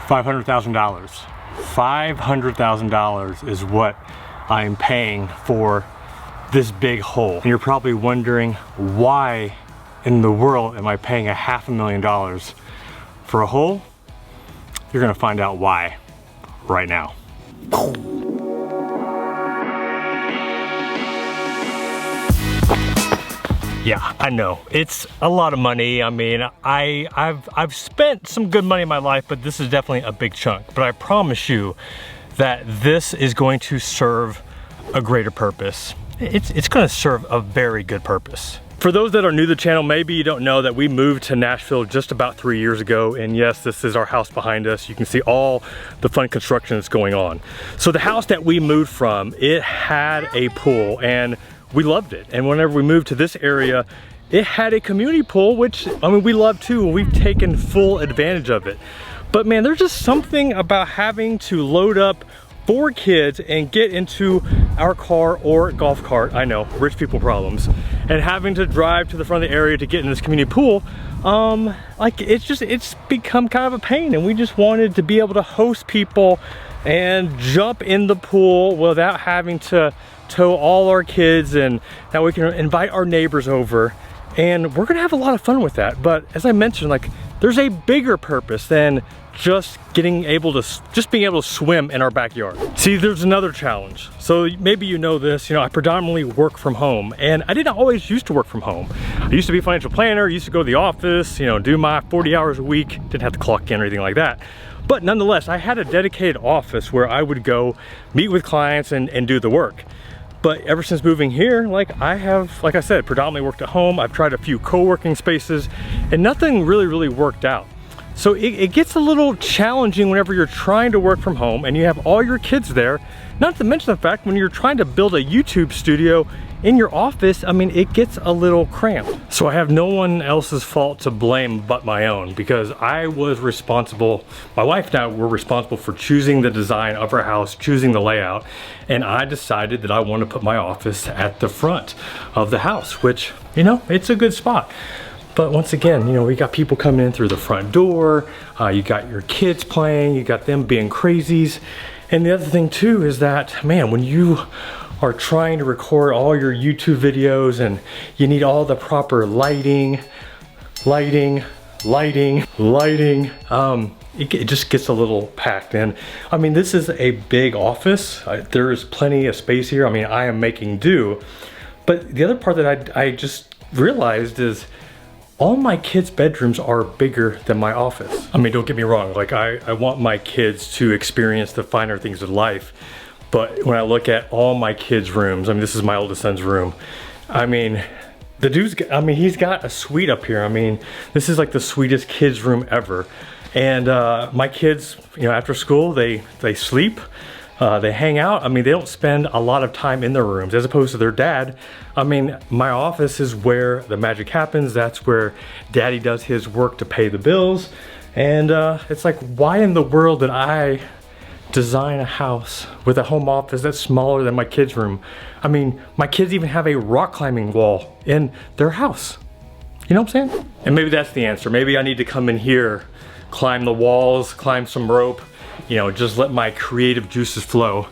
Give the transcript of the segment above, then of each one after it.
$500,000. $500,000 is what I'm paying for this big hole. And you're probably wondering, why in the world am I paying $500,000 for a hole? You're gonna find out why right now. Yeah, I know, it's a lot of money. I mean, I've spent some good money in my life, but this is definitely a big chunk. But I promise you that this is going to serve a greater purpose. It's gonna serve a very good purpose. For those that are new to the channel, maybe you don't know that we moved to Nashville just about 3 years ago. And yes, this is our house behind us. You can see all the fun construction that's going on. So the house that we moved from, it had a pool and we loved it. And whenever we moved to this area, it had a community pool, which, I mean, we love too, and we've taken full advantage of it. But man, there's just something about having to load up 4 kids and get into our car or golf cart, I know, rich people problems, and having to drive to the front of the area to get in this community pool, like it's become kind of a pain. And we just wanted to be able to host people and jump in the pool without having to tow all our kids, and now we can invite our neighbors over, and we're gonna have a lot of fun with that. But as I mentioned, like, there's a bigger purpose than just being able to swim in our backyard. See, there's another challenge. So maybe you know this, you know, I predominantly work from home, and I didn't always used to work from home. I used to be a financial planner, used to go to the office, you know, do my 40 hours a week, didn't have to clock in or anything like that. But nonetheless, I had a dedicated office where I would go meet with clients and do the work. But ever since moving here, like, I have, like I said, predominantly worked at home. I've tried a few co-working spaces and nothing really worked out. So it gets a little challenging whenever you're trying to work from home and you have all your kids there. Not to mention the fact when you're trying to build a YouTube studio in your office, I mean, it gets a little cramped. So I have no one else's fault to blame but my own, because I was responsible, my wife and I were responsible for choosing the design of our house, choosing the layout, and I decided that I want to put my office at the front of the house, which, you know, it's a good spot. But once again, you know, we got people coming in through the front door, you got your kids playing, you got them being crazies. And the other thing too is that, man, when you are trying to record all your YouTube videos and you need all the proper lighting, it just gets a little packed. And I mean, this is a big office. There is plenty of space here. I mean, I am making do. But the other part that I just realized is all my kids' bedrooms are bigger than my office. I mean, don't get me wrong, like I want my kids to experience the finer things of life. But when I look at all my kids' rooms, I mean, this is my oldest son's room. I mean, the dude's, I mean, he's got a suite up here. I mean, this is like the sweetest kids' room ever. And my kids, you know, after school, they sleep, they hang out. I mean, they don't spend a lot of time in their rooms as opposed to their dad. I mean, my office is where the magic happens. That's where daddy does his work to pay the bills. And it's like, why in the world did I design a house with a home office that's smaller than my kids' room? I mean, my kids even have a rock climbing wall in their house. You know what I'm saying? And maybe that's the answer. Maybe I need to come in here, climb the walls, climb some rope, you know, just let my creative juices flow.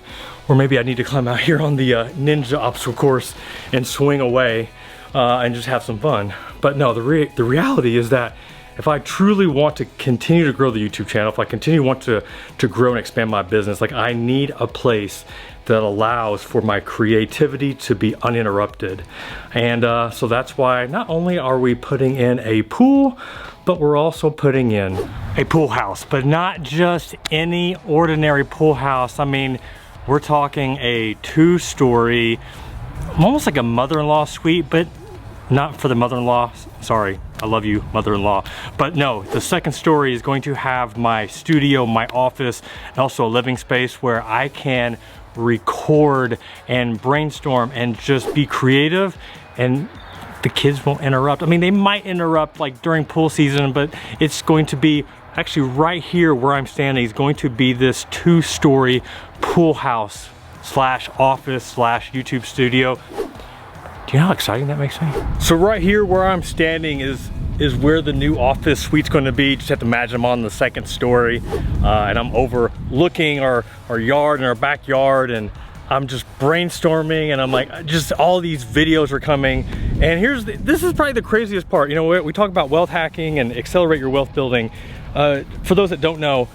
Or maybe I need to climb out here on the ninja obstacle course and swing away and just have some fun. But no, the reality is that if I truly want to continue to grow the YouTube channel, if I want to grow and expand my business, like, I need a place that allows for my creativity to be uninterrupted. And so that's why not only are we putting in a pool, but we're also putting in a pool house, but not just any ordinary pool house. I mean, we're talking a 2-story, almost like a mother-in-law suite, but not for the mother-in-law. Sorry, I love you, mother-in-law. But no, the second story is going to have my studio, my office, and also a living space where I can record and brainstorm and just be creative, and the kids won't interrupt. I mean, they might interrupt like during pool season, but it's going to be actually right here where I'm standing is going to be this 2-story pool house slash office slash YouTube studio. Do you know how exciting that makes me? So right here where I'm standing is is where the new office suite's going to be. Just have to imagine I'm on the second story, and I'm overlooking our yard and our backyard, and I'm just brainstorming, and I'm like, just all these videos are coming. And this is probably the craziest part. You know, we talk about wealth hacking and accelerate your wealth building. For those that don't know,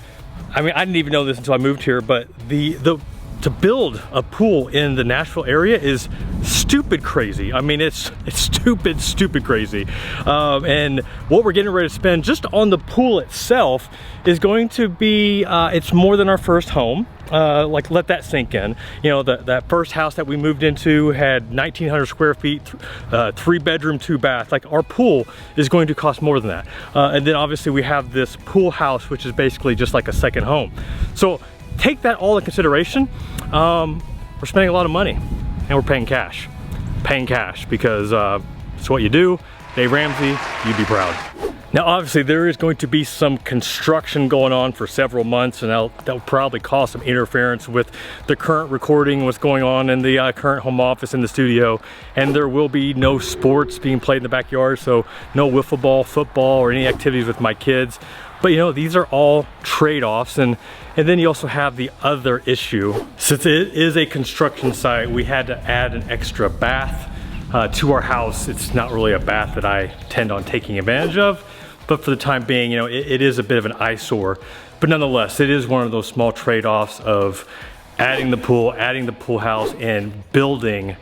I mean, I didn't even know this until I moved here, but to build a pool in the Nashville area is stupid crazy. I mean, it's stupid crazy. And what we're getting ready to spend just on the pool itself is going to be, it's more than our first home. Like, let that sink in. You know, that first house that we moved into had 1,900 square feet, 3 bedroom, 2 bath. Like, our pool is going to cost more than that. And then obviously we have this pool house, which is basically just like a second home. So take that all in consideration. We're spending a lot of money, and we're paying cash. Because it's what you do. Dave Ramsey, you'd be proud. Now, obviously, there is going to be some construction going on for several months, and that'll probably cause some interference with the current recording, what's going on in the current home office in the studio. And there will be no sports being played in the backyard, so no wiffle ball, football, or any activities with my kids. But you know, these are all trade-offs, and then you also have the other issue. Since it is a construction site, we had to add an extra bath to our house. It's not really a bath that I tend on taking advantage of, but for the time being, you know, it is a bit of an eyesore. But nonetheless, it is one of those small trade-offs of adding the pool house, and building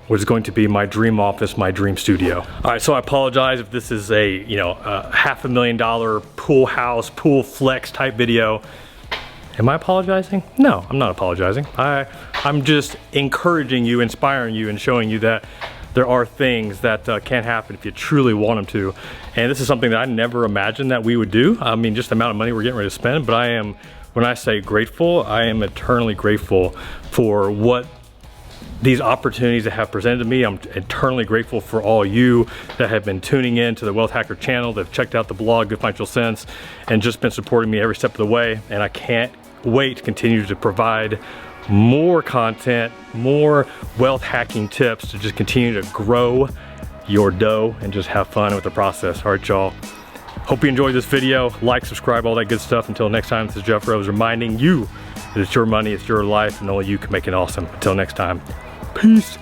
what is going to be my dream office, my dream studio. All right, so I apologize if this is a, you know, a $500,000 pool house, pool flex type video. Am I apologizing? No, I'm not apologizing. I'm just encouraging you, inspiring you, and showing you that there are things that can happen if you truly want them to. And this is something that I never imagined that we would do. I mean, just the amount of money we're getting ready to spend, but I am, when I say grateful, I am eternally grateful for what these opportunities that have presented to me. I'm eternally grateful for all you that have been tuning in to the Wealth Hacker channel, that have checked out the blog, Good Financial Sense, and just been supporting me every step of the way. And I can't wait to continue to provide more content, more wealth hacking tips to just continue to grow your dough and just have fun with the process. All right, y'all. Hope you enjoyed this video. Like, subscribe, all that good stuff. Until next time, this is Jeff Rose reminding you that it's your money, it's your life, and only you can make it awesome. Until next time, peace.